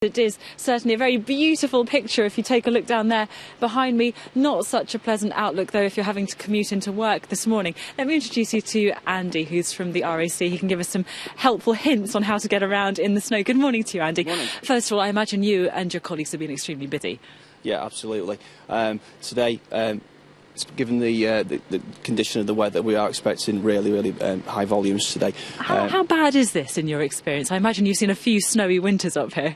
It is certainly a very beautiful picture if you take a look down there behind me. Not such a pleasant outlook though if you're having to commute into work this morning. Let me introduce you to Andy, who's from the RAC. He can give us some helpful hints on how to get around in the snow. Good morning to you, Andy. Morning. First of all, I imagine you and your colleagues have been extremely busy. Yeah, absolutely. Today, given the condition of the weather, we are expecting really high volumes today. How bad is this in your experience? I imagine you've seen a few snowy winters up here.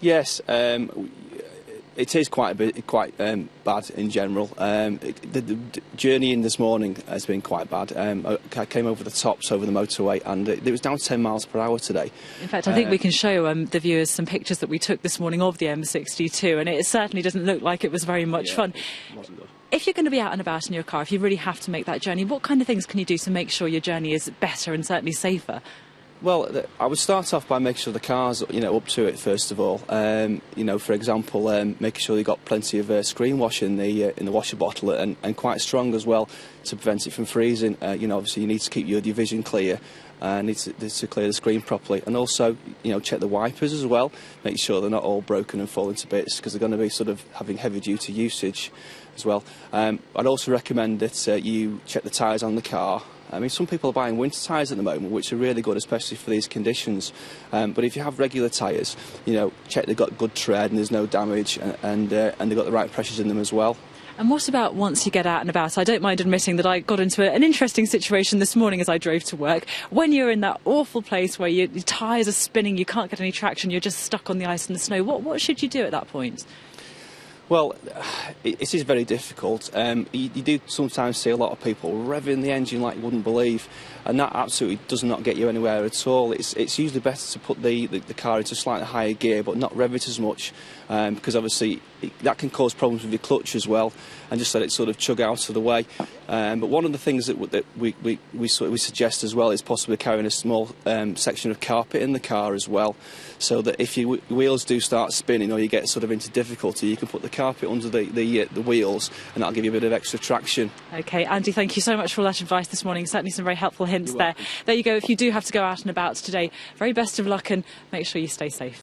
Yes, it is quite bad in general. The journey in this morning has been quite bad. I came over the tops over the motorway and it was down 10 miles per hour today. In fact, I think we can show the viewers some pictures that we took this morning of the M62, and it certainly doesn't look like it was very much fun. It wasn't good. If you're going to be out and about in your car, if you really have to make that journey, what kind of things can you do to make sure your journey is better and certainly safer? Well, I would start off by making sure the car's, up to it first of all. For example, making sure you've got plenty of screen wash in the washer bottle and quite strong as well to prevent it from freezing. Obviously you need to keep your vision clear. Need to clear the screen properly, and also, check the wipers as well. Make sure they're not all broken and falling to bits because they're going to be sort of having heavy-duty usage as well. I'd also recommend that you check the tyres on the car. I mean, some people are buying winter tyres at the moment, which are really good, especially for these conditions. But if you have regular tyres, check they've got good tread and there's no damage, and they've got the right pressures in them as well. And what about once you get out and about? I don't mind admitting that I got into an interesting situation this morning as I drove to work. When you're in that awful place where your tyres are spinning, you can't get any traction, you're just stuck on the ice and the snow, what should you do at that point? Well, it is very difficult. You do sometimes see a lot of people revving the engine like you wouldn't believe, and that absolutely does not get you anywhere at all. It's usually better to put the car into slightly higher gear, but not rev it as much, because obviously that can cause problems with your clutch as well, and just let it sort of chug out of the way. But one of the things that we suggest as well is possibly carrying a small section of carpet in the car as well, so that if your wheels do start spinning or you get sort of into difficulty, you can put the carpet under the wheels, and that'll give you a bit of extra traction. OK, Andy, thank you so much for all that advice this morning. Certainly some very helpful hints there. There you go. If you do have to go out and about today, very best of luck and make sure you stay safe.